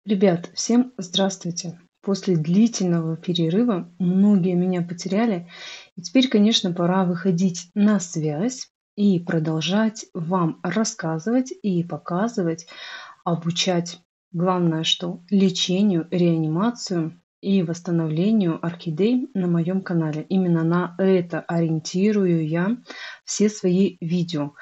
Ребят, всем здравствуйте! После длительного перерыва многие меня потеряли, и теперь, конечно, пора выходить на связь и продолжать вам рассказывать и показывать, обучать. Главное, что лечению, реанимацию и восстановлению орхидей на моем канале. Именно на это ориентирую я все свои видео.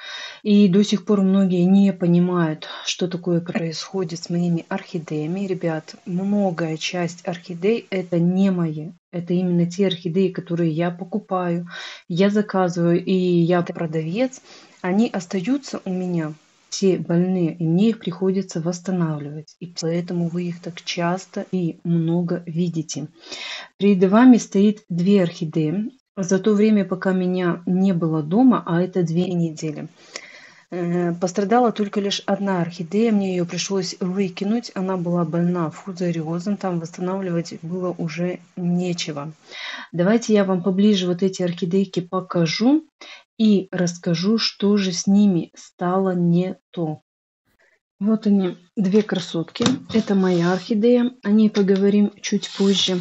И до сих пор многие не понимают, что такое происходит с моими орхидеями. Ребят, многая часть орхидей это не мои. Это именно те орхидеи, которые я покупаю, я заказываю, и я продавец. Они остаются у меня все больные, и мне их приходится восстанавливать. И поэтому вы их так часто и много видите. Перед вами стоит две орхидеи. За то время, пока меня не было дома, а это 2 недели, пострадала только лишь одна орхидея, мне ее пришлось выкинуть, она была больна фузариозом, там восстанавливать было уже нечего. Давайте я вам поближе вот эти орхидейки покажу и расскажу, что же с ними стало не то. Вот они, две красотки. Это моя орхидея, о ней поговорим чуть позже.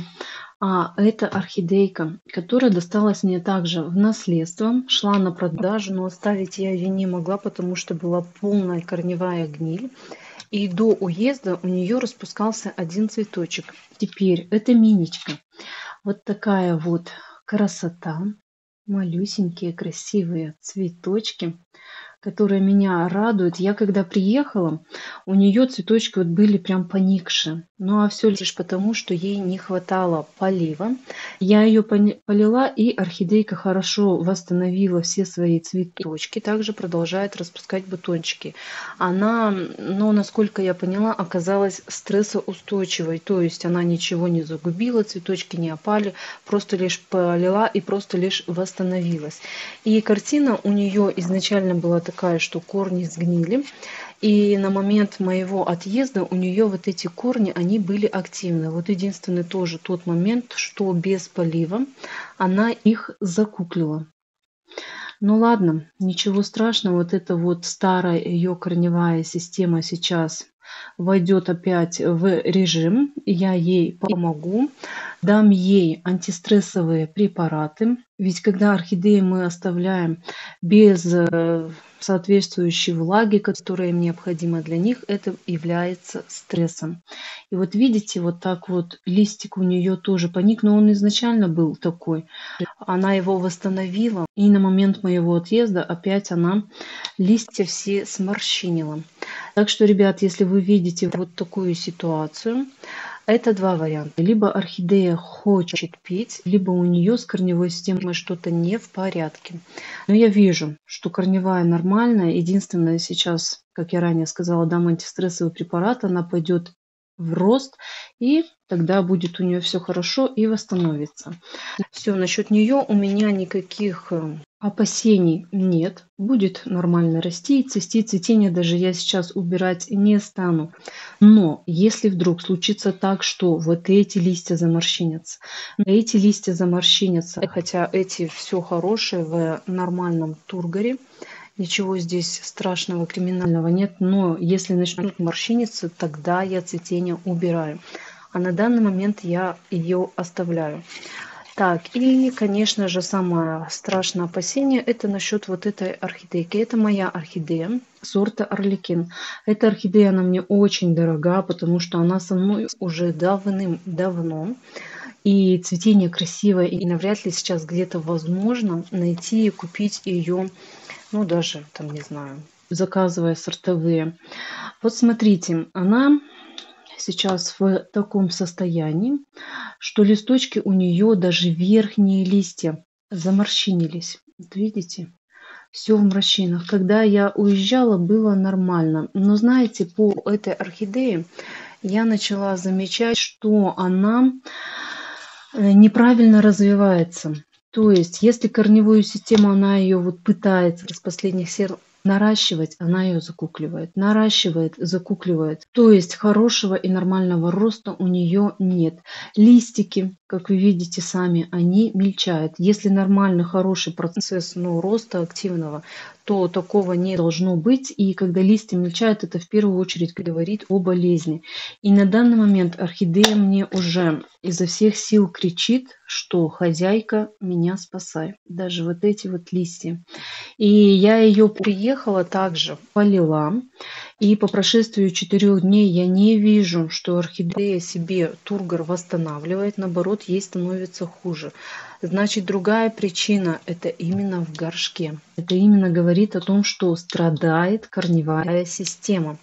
А это орхидейка, которая досталась мне также в наследство, шла на продажу, но оставить я ее не могла, потому что была полная корневая гниль. И до уезда у нее распускался один цветочек. Теперь это миничка. Вот такая вот красота. Малюсенькие красивые цветочки, которые меня радуют. Я когда приехала, у нее цветочки вот были прям поникшие. Ну а все лишь потому, что ей не хватало полива. Я ее полила, и орхидейка хорошо восстановила все свои цветочки. Также продолжает распускать бутончики. Она, ну, насколько я поняла, оказалась стрессоустойчивой. То есть она ничего не загубила, цветочки не опали, просто лишь полила и просто лишь восстановилась. И картина у нее изначально была такая, что корни сгнили. И на момент моего отъезда у нее вот эти корни, они были активны. Вот единственный тоже тот момент, что без полива она их закуклила. Ну ладно, ничего страшного. Вот эта вот старая ее корневая система сейчас войдет опять в режим. Я ей помогу, дам ей антистрессовые препараты. Ведь когда орхидеи мы оставляем без соответствующей влаги, которая им необходима для них, это является стрессом. И вот видите, вот так вот листик у нее тоже поник, но он изначально был такой. Она его восстановила, и на момент моего отъезда опять она листья все сморщинила. Так что, ребят, если вы видите вот такую ситуацию, это два варианта. Либо орхидея хочет пить, либо у нее с корневой системой что-то не в порядке. Но я вижу, что корневая нормальная. Единственное, сейчас, как я ранее сказала, дам антистрессовый препарат, она пойдет в рост, и тогда будет у нее все хорошо и восстановится. Все, насчет нее у меня никаких опасений нет. Будет нормально расти, цвести. Цветение даже я сейчас убирать не стану. Но если вдруг случится так, что вот эти листья заморщинятся, хотя эти все хорошие в нормальном тургоре, ничего здесь страшного, криминального нет, но если начнут морщиниться, тогда я цветение убираю. А на данный момент я ее оставляю. Так, и, конечно же, самое страшное опасение это насчет вот этой орхидейки. Это моя орхидея сорта Орликин. Эта орхидея, она мне очень дорога, потому что она со мной уже давным-давно. И цветение красивое, и навряд ли сейчас где-то возможно найти и купить ее, ну, даже, там, не знаю, заказывая сортовые. Вот смотрите, она сейчас в таком состоянии, что листочки у нее, даже верхние листья, заморщинились. Вот видите? Все в морщинах. Когда я уезжала, было нормально. Но знаете, по этой орхидее я начала замечать, что она неправильно развивается. То есть, если корневую систему, она ее вот пытается из последних сил наращивать, она ее наращивает, закукливает. То есть хорошего и нормального роста у нее нет. Листики, как вы видите сами, они мельчают. Если нормальный, хороший процесс роста активного, что такого не должно быть. И когда листья мельчают, это в первую очередь говорит о болезни. И на данный момент орхидея мне уже изо всех сил кричит, что хозяйка, меня спасай. Даже вот эти вот листья. И я ее приехала также, полила. И по прошествию 4 дней я не вижу, что орхидея себе тургор восстанавливает. Наоборот, ей становится хуже. Значит, другая причина – это именно в горшке. Это именно говорит о том, что страдает корневая система.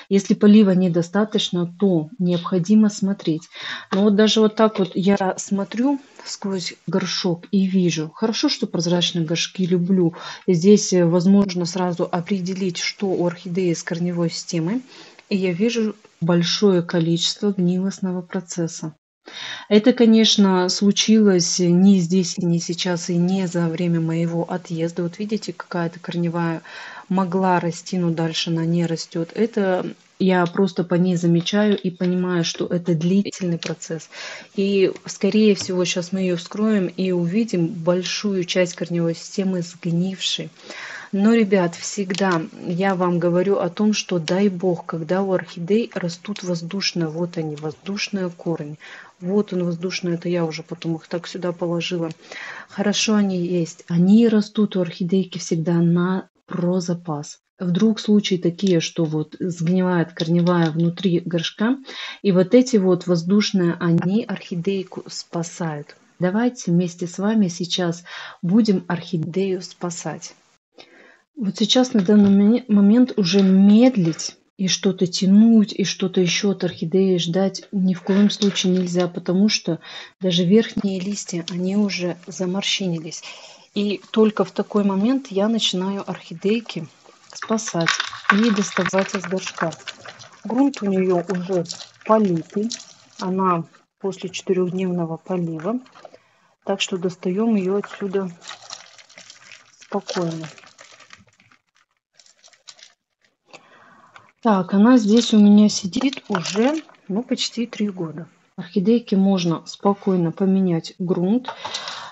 Если полива недостаточно, то необходимо смотреть. Но вот даже вот так вот я смотрю сквозь горшок и вижу. Хорошо, что прозрачные горшки люблю. Здесь возможно сразу определить, что у орхидеи с корневой системой. И я вижу большое количество гнилостного процесса. Это, конечно, случилось не здесь, не сейчас и не за время моего отъезда. Вот видите, какая-то корневая могла расти, но дальше она не растет. Это я просто по ней замечаю и понимаю, что это длительный процесс. И, скорее всего, сейчас мы ее вскроем и увидим большую часть корневой системы сгнившей. Но, ребят, всегда я вам говорю о том, что дай бог, когда у орхидей растут воздушные, вот они, воздушные корни. Вот он воздушный, это я уже потом их так сюда положила. Хорошо они есть. Они растут у орхидейки всегда на про запас. Вдруг случаи такие, что вот сгнивает корневая внутри горшка, и вот эти вот воздушные, они орхидейку спасают. Давайте вместе с вами сейчас будем орхидею спасать. Вот сейчас на данный момент уже медлить и что-то тянуть, и что-то еще от орхидеи ждать ни в коем случае нельзя, потому что даже верхние листья, они уже заморщинились. И только в такой момент я начинаю орхидейки спасать и доставать из горшка. Грунт у нее уже политый, она после 4-дневного полива, так что достаем ее отсюда спокойно. Так, она здесь у меня сидит уже, почти 3 года. Орхидейке можно спокойно поменять грунт.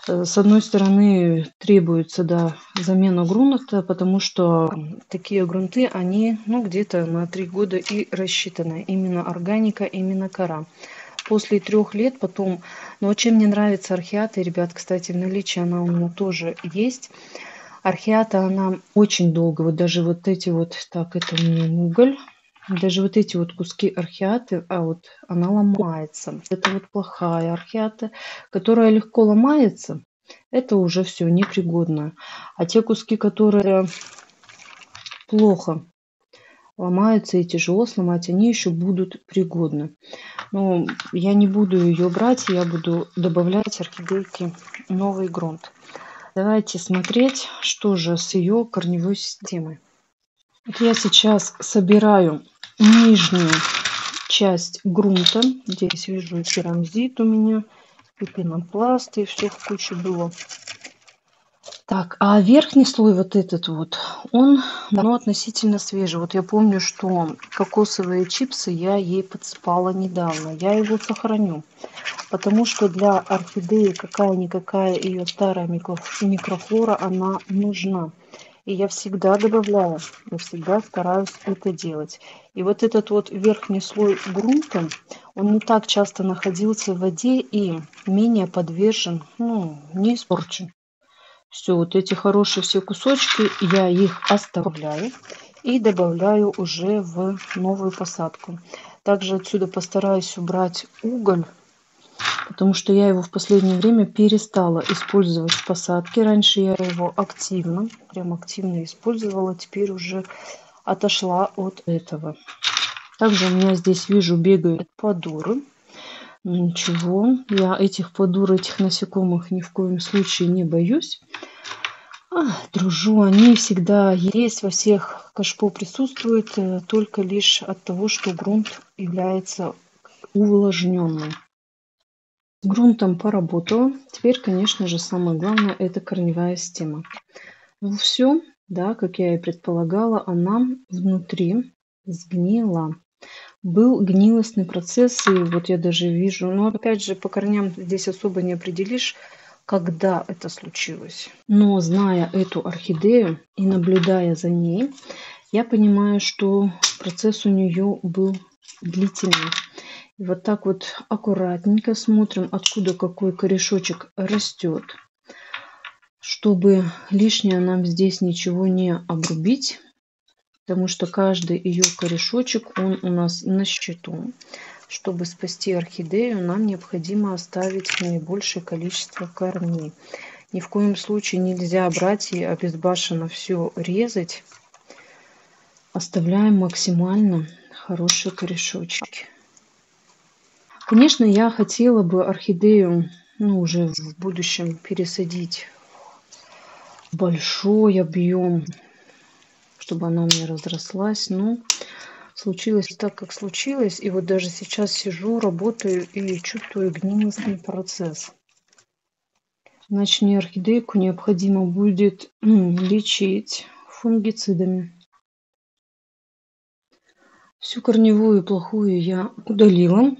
С одной стороны, требуется, да, замена грунта, потому что такие грунты, они, где-то на 3 года и рассчитаны. Именно органика, именно кора. После 3 лет потом, чем мне нравится орхиата, ребят, кстати, в наличии она у меня тоже есть. Орхиата, она очень долго, вот даже вот эти вот, так, это у меня уголь, даже вот эти вот куски орхиаты, она ломается. Это вот плохая орхиата, которая легко ломается, это уже все непригодно. А те куски, которые плохо ломаются и тяжело сломать, они еще будут пригодны. Но я не буду ее брать, я буду добавлять орхидейке новый грунт. Давайте смотреть, что же с ее корневой системой. Вот я сейчас собираю нижнюю часть грунта. Здесь вижу и керамзит у меня, и пенопласт, и все в куче было. Так, а верхний слой вот этот вот, он относительно свежий. Вот я помню, что кокосовые чипсы я ей подсыпала недавно. Я его сохраню. Потому что для орхидеи какая-никакая ее старая микрофлора, она нужна. И я всегда добавляю, я всегда стараюсь это делать. И вот этот вот верхний слой грунта, он не так часто находился в воде и менее подвержен, не испорчен. Все, вот эти хорошие все кусочки, я их оставляю и добавляю уже в новую посадку. Также отсюда постараюсь убрать уголь, потому что я его в последнее время перестала использовать в посадке. Раньше я его прям активно использовала, теперь уже отошла от этого. Также у меня здесь, вижу, бегают подуры. Ничего, я этих подур, этих насекомых ни в коем случае не боюсь. Дружу, они всегда есть, во всех кашпо присутствуют, только лишь от того, что грунт является увлажненным. С грунтом поработала. Теперь, конечно же, самое главное – это корневая система. Все, да, как я и предполагала, она внутри сгнила. Был гнилостный процесс, и вот я даже вижу, опять же, по корням здесь особо не определишь, когда это случилось. Но зная эту орхидею и наблюдая за ней, я понимаю, что процесс у нее был длительный. И вот так вот аккуратненько смотрим, откуда какой корешочек растет, чтобы лишнее нам здесь ничего не обрубить, потому что каждый ее корешочек, он у нас на счету. Чтобы спасти орхидею, нам необходимо оставить наибольшее количество корней. Ни в коем случае нельзя брать и обезбашенно все резать. Оставляем максимально хорошие корешочки. Конечно, я хотела бы орхидею, уже в будущем пересадить в большой объем, чтобы она у меня разрослась, но случилось так, как случилось. И вот даже сейчас сижу, работаю и чувствую гнилостный процесс. Значит, мне орхидейку необходимо будет лечить фунгицидами. Всю корневую плохую я удалила.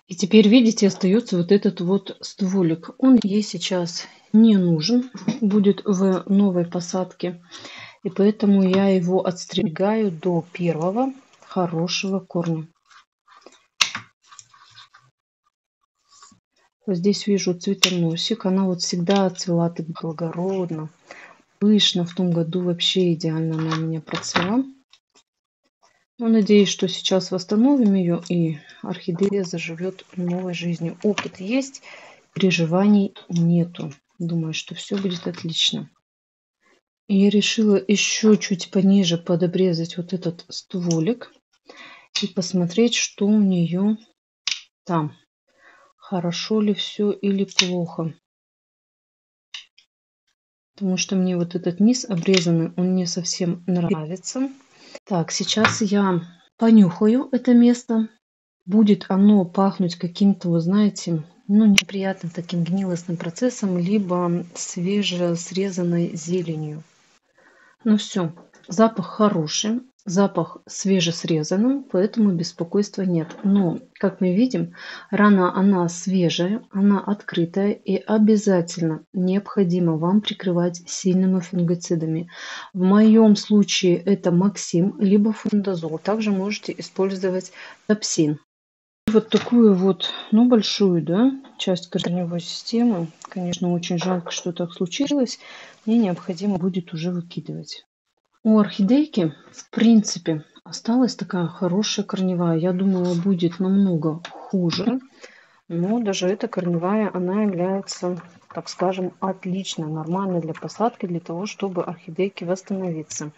И теперь, видите, остается вот этот вот стволик. Он ей сейчас не нужен будет в новой посадке. И поэтому я его отстригаю до первого хорошего корня. Вот здесь вижу цветоносик. Она вот всегда цвела так благородно, пышно. В том году вообще идеально она у меня процвела. Но надеюсь, что сейчас восстановим ее, и орхидея заживет новой жизнью. Опыт есть, переживаний нету. Думаю, что все будет отлично. И я решила еще чуть пониже подобрезать вот этот стволик и посмотреть, что у нее там. Хорошо ли все или плохо. Потому что мне вот этот низ обрезанный, он не совсем нравится. Так, сейчас я понюхаю это место. Будет оно пахнуть каким-то, вы знаете, неприятным таким гнилостным процессом, либо свежесрезанной зеленью. Ну все, запах хороший, запах свежесрезанный, поэтому беспокойства нет. Но, как мы видим, рана она свежая, она открытая, и обязательно необходимо вам прикрывать сильными фунгицидами. В моем случае это Максим, либо фундазол. Также можете использовать топсин. Вот такую вот, большую, часть корневой системы. Конечно, очень жалко, что так случилось. Мне необходимо будет уже выкидывать. У орхидейки, в принципе, осталась такая хорошая корневая. Я думала, будет намного хуже. Но даже эта корневая, она является, так скажем, отлично, нормальной для посадки, для того, чтобы орхидейке восстановиться.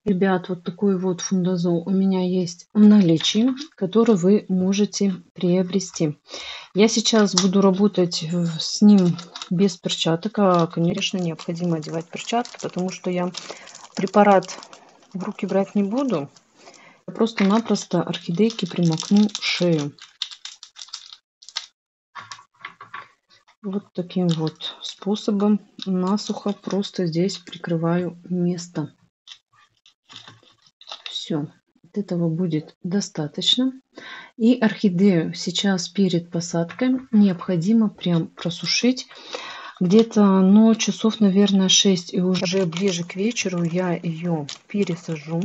Ребят, вот такой вот фундазол у меня есть в наличии, который вы можете приобрести. Я сейчас буду работать с ним без перчаток, а, конечно, необходимо одевать перчатки, потому что я препарат в руки брать не буду. Я просто-напросто орхидейке примакну шею. Вот таким вот способом насухо просто здесь прикрываю место. Все, от этого будет достаточно. И орхидею сейчас перед посадкой необходимо прям просушить где-то, часов, наверное, 6. И уже ближе к вечеру я ее пересажу.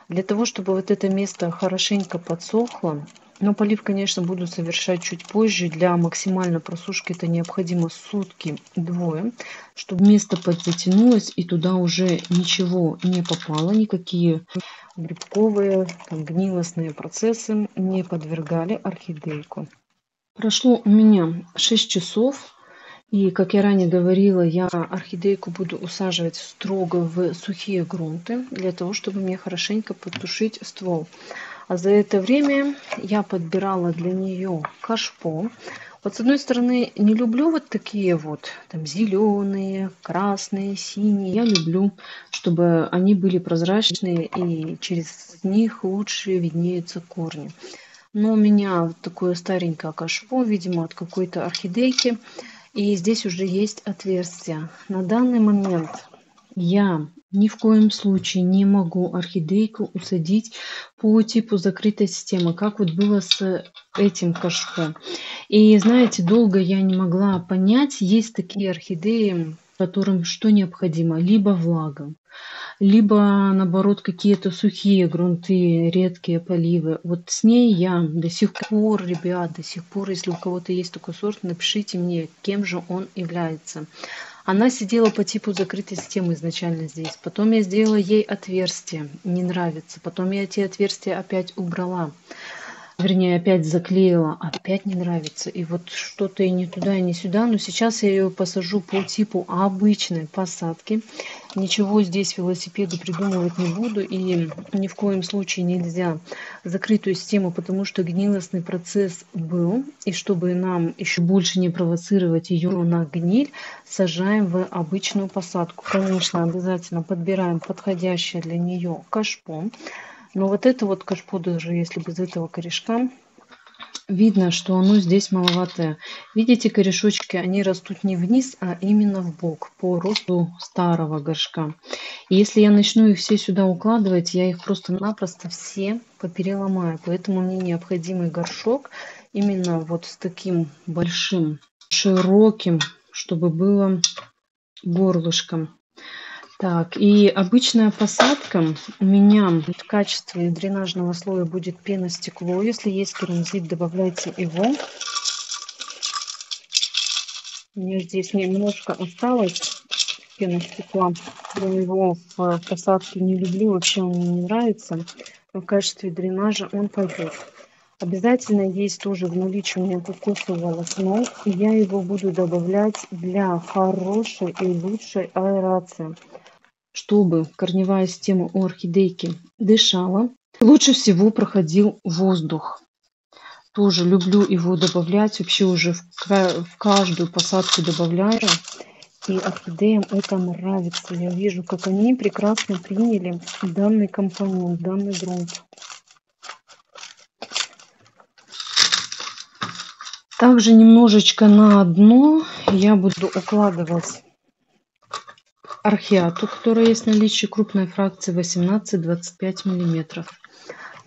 Для того, чтобы вот это место хорошенько подсохло. Но полив, конечно, буду совершать чуть позже. Для максимальной просушки это необходимо сутки-двое, чтобы место подзатянулось и туда уже ничего не попало, никакие грибковые, гнилостные процессы не подвергали орхидейку. Прошло у меня 6 часов. И, как я ранее говорила, я орхидейку буду усаживать строго в сухие грунты, для того, чтобы мне хорошенько подтушить ствол. А за это время я подбирала для нее кашпо. Вот с одной стороны, не люблю вот такие вот там зеленые, красные, синие. Я люблю, чтобы они были прозрачные, и через них лучше виднеются корни. Но у меня вот такое старенькое кашпо, видимо, от какой-то орхидейки. И здесь уже есть отверстие. На данный момент я Ни в коем случае не могу орхидейку усадить по типу закрытой системы, как вот было с этим кашпо. И знаете, долго я не могла понять, есть такие орхидеи, которым что необходимо, либо влага, либо наоборот какие-то сухие грунты, редкие поливы. Вот с ней я до сих пор, ребят, до сих пор, если у кого-то есть такой сорт, напишите мне, кем же он является. Она сидела по типу закрытой системы изначально здесь. Потом я сделала ей отверстие. Не нравится. Потом я эти отверстия опять убрала. Вернее, опять заклеила. Опять не нравится. И вот что-то и не туда, и не сюда. Но сейчас я ее посажу по типу обычной посадки. Ничего здесь велосипеду придумывать не буду. И ни в коем случае нельзя закрытую систему, потому что гнилостный процесс был. И чтобы нам еще больше не провоцировать ее на гниль, сажаем в обычную посадку. Конечно, обязательно подбираем подходящее для нее кашпо. Но вот это вот кашпо, даже если без этого корешка, видно, что оно здесь маловатое. Видите, корешочки, они растут не вниз, а именно в бок по росту старого горшка. И если я начну их все сюда укладывать, я их просто-напросто все попереломаю. Поэтому мне необходимый горшок именно вот с таким большим, широким, чтобы было горлышком. Так, и обычная посадка у меня в качестве дренажного слоя будет пеностекло. Если есть керамзит, добавляйте его. У меня здесь немножко осталось пеностекла. Я его в посадке не люблю, вообще он мне не нравится. Но в качестве дренажа он пойдет. Обязательно есть тоже в наличии у меня кокосовое волокно. И я его буду добавлять для хорошей и лучшей аэрации. Чтобы корневая система у орхидейки дышала, лучше всего проходил воздух. Тоже люблю его добавлять, вообще уже в каждую посадку добавляю. И орхидеям это нравится. Я вижу, как они прекрасно приняли данный компонент, данный грунт. Также немножечко на дно я буду укладывать археату, которая есть в наличии, крупной фракции 18-25 мм.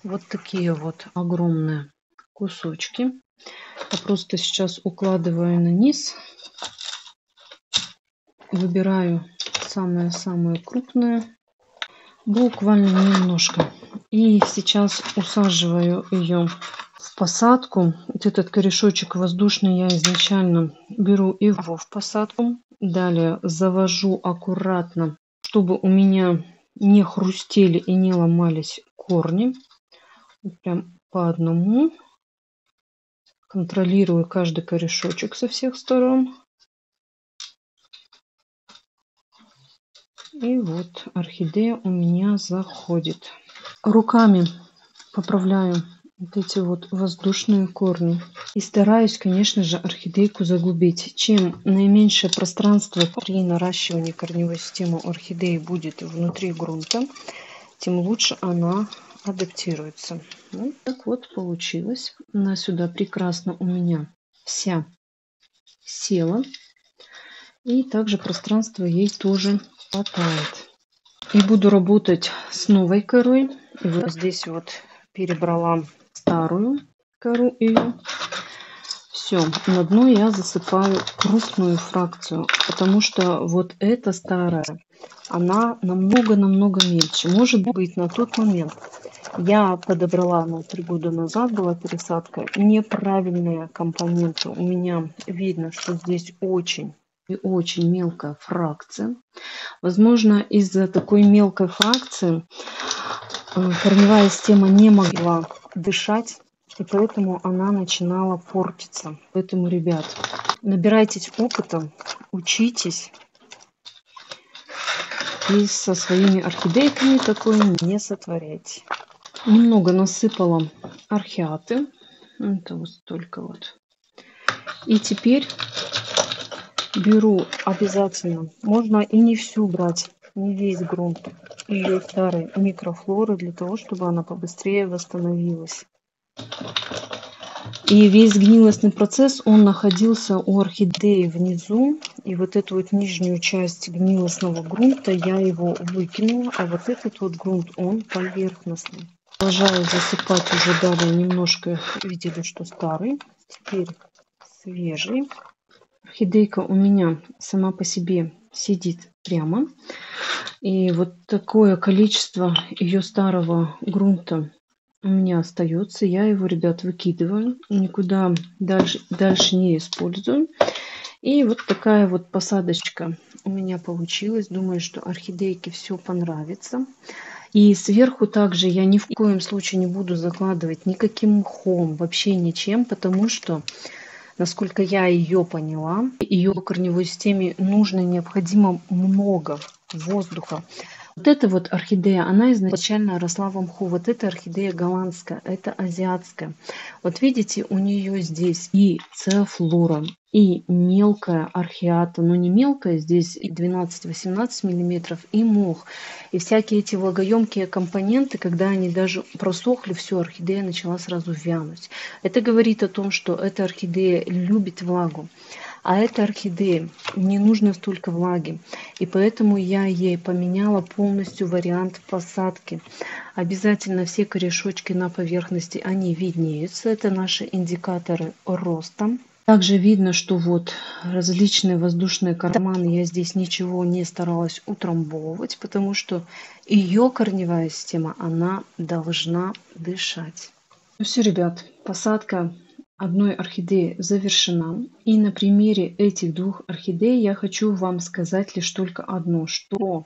Вот такие вот огромные кусочки. Я просто сейчас укладываю на низ. Выбираю самые-самые крупные. Буквально немножко. И сейчас усаживаю ее в посадку. Вот этот корешочек воздушный я изначально беру его в посадку. Далее завожу аккуратно, чтобы у меня не хрустели и не ломались корни. Прям по одному. Контролирую каждый корешочек со всех сторон. И вот орхидея у меня заходит. Руками поправляю вот эти вот воздушные корни. И стараюсь, конечно же, орхидейку загубить. Чем наименьшее пространство при наращивании корневой системы орхидеи будет внутри грунта, тем лучше она адаптируется. Вот так вот получилось. Она сюда прекрасно у меня вся села. И также пространство ей тоже хватает. И буду работать с новой корой. И вот здесь вот перебрала старую кору ее. Все, на дно я засыпаю крупную фракцию, потому что вот эта старая, она намного-намного мельче. Может быть, на тот момент я подобрала, 3 года назад была пересадка, неправильные компоненты. У меня видно, что здесь очень и очень мелкая фракция. Возможно, из-за такой мелкой фракции корневая система не могла дышать, и поэтому она начинала портиться. Поэтому, ребят, набирайтесь опыта, учитесь. И со своими орхидейками такое не сотворяйте. Немного насыпала археаты. Это вот столько вот. И теперь беру обязательно. Можно и не всю брать, не весь грунт. Ее старой микрофлоры, для того, чтобы она побыстрее восстановилась. И весь гнилостный процесс, он находился у орхидеи внизу. И вот эту вот нижнюю часть гнилостного грунта я его выкинула, а вот этот вот грунт, он поверхностный. Продолжаю засыпать уже далее немножко, видели, что старый, теперь свежий. Орхидейка у меня сама по себе сидит прямо. И вот такое количество ее старого грунта у меня остается. Я его, ребят, выкидываю. Никуда дальше не использую. И вот такая вот посадочка у меня получилась. Думаю, что орхидейке все понравится. И сверху также я ни в коем случае не буду закладывать никаким мхом, вообще ничем, потому что, насколько я ее поняла, ее корневой системе нужно, необходимо много воздуха. Вот эта вот орхидея, она изначально росла в мху. Вот эта орхидея голландская, это азиатская. Вот видите, у нее здесь и цеофлора, и мелкая археата. Но не мелкая, здесь 12-18 миллиметров, и мох. И всякие эти влагоемкие компоненты, когда они даже просохли, все, орхидея начала сразу вянуть. Это говорит о том, что эта орхидея любит влагу. А этой орхидее не нужно столько влаги. И поэтому я ей поменяла полностью вариант посадки. Обязательно все корешочки на поверхности, они виднеются. Это наши индикаторы роста. Также видно, что вот различные воздушные карманы, я здесь ничего не старалась утрамбовывать, потому что ее корневая система, она должна дышать. Ну все, ребят, посадка одной орхидеи завершена. И на примере этих двух орхидей я хочу вам сказать лишь только одно, что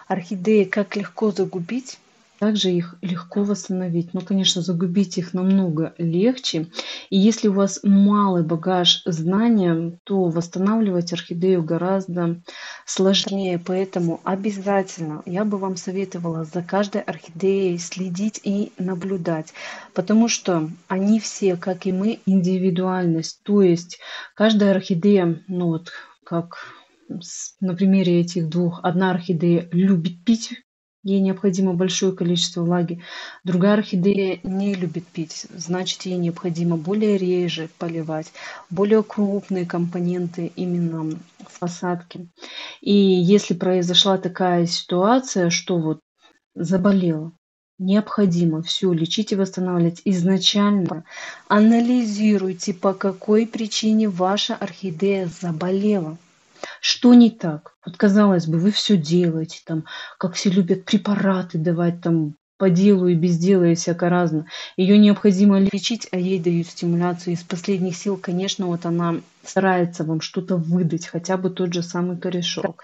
орхидеи как легко загубить, также их легко восстановить. Но, конечно, загубить их намного легче. И если у вас малый багаж знания, то восстанавливать орхидею гораздо сложнее. Поэтому обязательно я бы вам советовала за каждой орхидеей следить и наблюдать. Потому что они все, как и мы, индивидуальность. То есть каждая орхидея, ну вот как на примере этих двух, одна орхидея любит пить, ей необходимо большое количество влаги. Другая орхидея не любит пить, значит, ей необходимо более реже поливать, более крупные компоненты именно в посадке. И если произошла такая ситуация, что вот заболела, необходимо все лечить и восстанавливать изначально. Анализируйте, по какой причине ваша орхидея заболела. Что не так? Вот казалось бы, вы все делаете, там, как все любят препараты давать, там, по делу и без дела и всяко разно. Ее необходимо лечить, а ей дают стимуляцию. Из последних сил, конечно, вот она старается вам что-то выдать, хотя бы тот же самый корешок.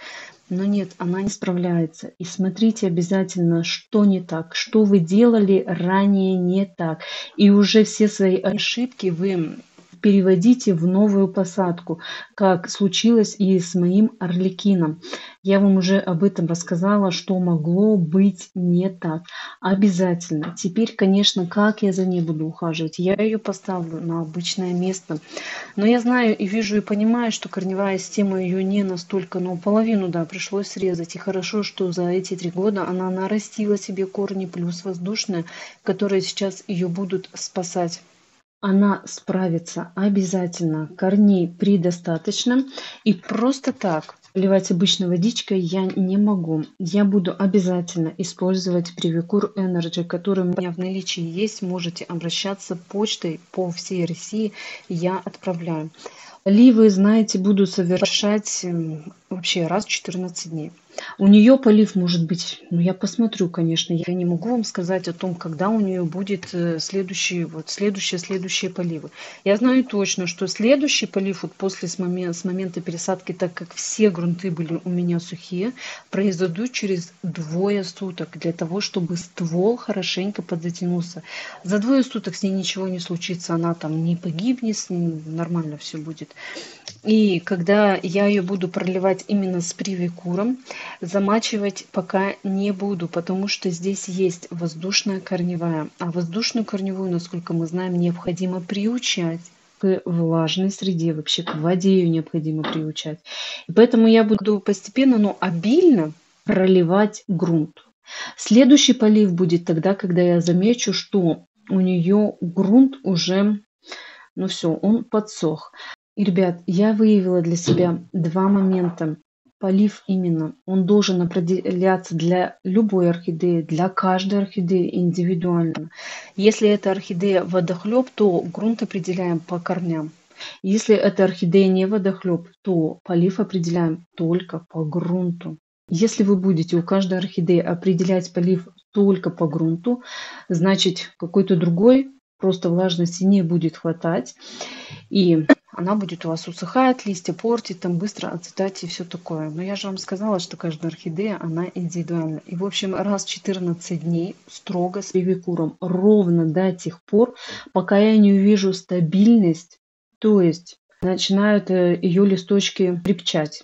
Но нет, она не справляется. И смотрите обязательно, что не так, что вы делали ранее не так. И уже все свои ошибки вы переводите в новую посадку, как случилось и с моим орликином. Я вам уже об этом рассказала, что могло быть не так. Обязательно. Теперь, конечно, как я за ней буду ухаживать? Я ее поставлю на обычное место. Но я знаю и вижу и понимаю, что корневая система ее не настолько, но половину, да, пришлось срезать. И хорошо, что за эти 3 года она нарастила себе корни плюс воздушные, которые сейчас ее будут спасать. Она справится обязательно, корней предостаточно. И просто так поливать обычной водичкой я не могу. Я буду обязательно использовать Привикур Energy, который у меня в наличии есть. Можете обращаться почтой по всей России, я отправляю. Поливы, знаете, буду совершать вообще раз в 14 дней. У нее полив может быть, ну я посмотрю, конечно, я не могу вам сказать о том, когда у нее будет следующие поливы. Я знаю точно, что следующий полив вот после с момента пересадки, так как все грунты были у меня сухие, произойдут через 2 суток для того, чтобы ствол хорошенько подзатянулся. За 2 суток с ней ничего не случится, она там не погибнет, с ней нормально все будет. И когда я ее буду проливать именно с привикуром, замачивать пока не буду, потому что здесь есть воздушная корневая. А воздушную корневую, насколько мы знаем, необходимо приучать к влажной среде, вообще к воде ее необходимо приучать. И поэтому я буду постепенно, но обильно проливать грунт. Следующий полив будет тогда, когда я замечу, что у нее грунт уже Ну все, он подсох. И, ребят, я выявила для себя два момента. Полив именно, он должен определяться для любой орхидеи, для каждой орхидеи индивидуально. Если это орхидея водохлеб, то грунт определяем по корням. Если это орхидея не водохлеб, то полив определяем только по грунту. Если вы будете у каждой орхидеи определять полив только по грунту, значит какой-то другой просто влажности не будет хватать. И она будет у вас усыхать, листья портить, там быстро отцветать и все такое. Но я же вам сказала, что каждая орхидея, она индивидуальна. И, в общем, раз в 14 дней строго с привикуром, ровно до тех пор, пока я не увижу стабильность, то есть начинают ее листочки крепчать.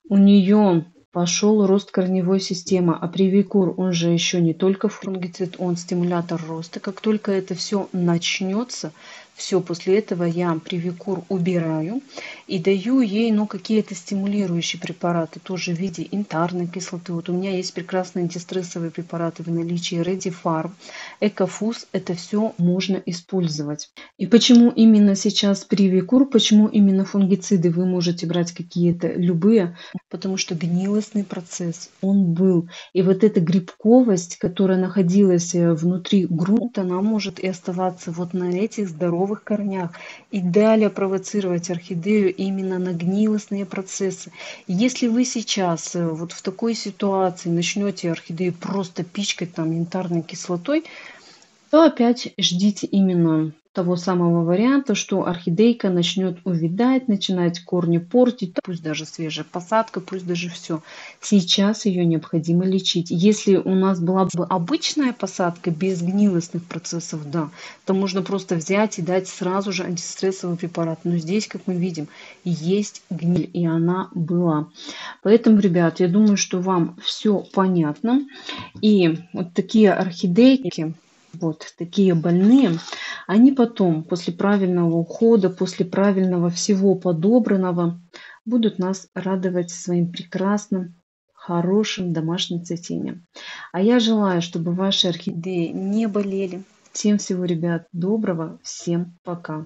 У нее пошел рост корневой системы, а привикур, он же еще не только фунгицид, он стимулятор роста. Как только это все начнется, все, после этого я привикур убираю и даю ей какие-то стимулирующие препараты, тоже в виде интарной кислоты. Вот у меня есть прекрасные антистрессовые препараты в наличии, Ready Farm, Экофуз, это все можно использовать. И почему именно сейчас привикур, почему именно фунгициды вы можете брать какие-то любые, потому что гнилостный процесс, он был. И вот эта грибковость, которая находилась внутри грунта, она может и оставаться вот на этих здоровых корнях и далее провоцировать орхидею именно на гнилостные процессы. Если вы сейчас вот в такой ситуации начнете орхидею просто пичкать там янтарной кислотой, то опять ждите именно того самого варианта, что орхидейка начнет увядать, начинать корни портить, пусть даже свежая посадка, пусть даже все. Сейчас ее необходимо лечить. Если у нас была бы обычная посадка без гнилостных процессов, да, то можно просто взять и дать сразу же антистрессовый препарат. Но здесь, как мы видим, есть гниль, и она была. Поэтому, ребят, я думаю, что вам все понятно. И вот такие орхидейки, вот такие больные, они потом, после правильного ухода, после правильного всего подобранного, будут нас радовать своим прекрасным, хорошим домашним цветением. А я желаю, чтобы ваши орхидеи не болели. Всем всего, ребят, доброго, всем пока.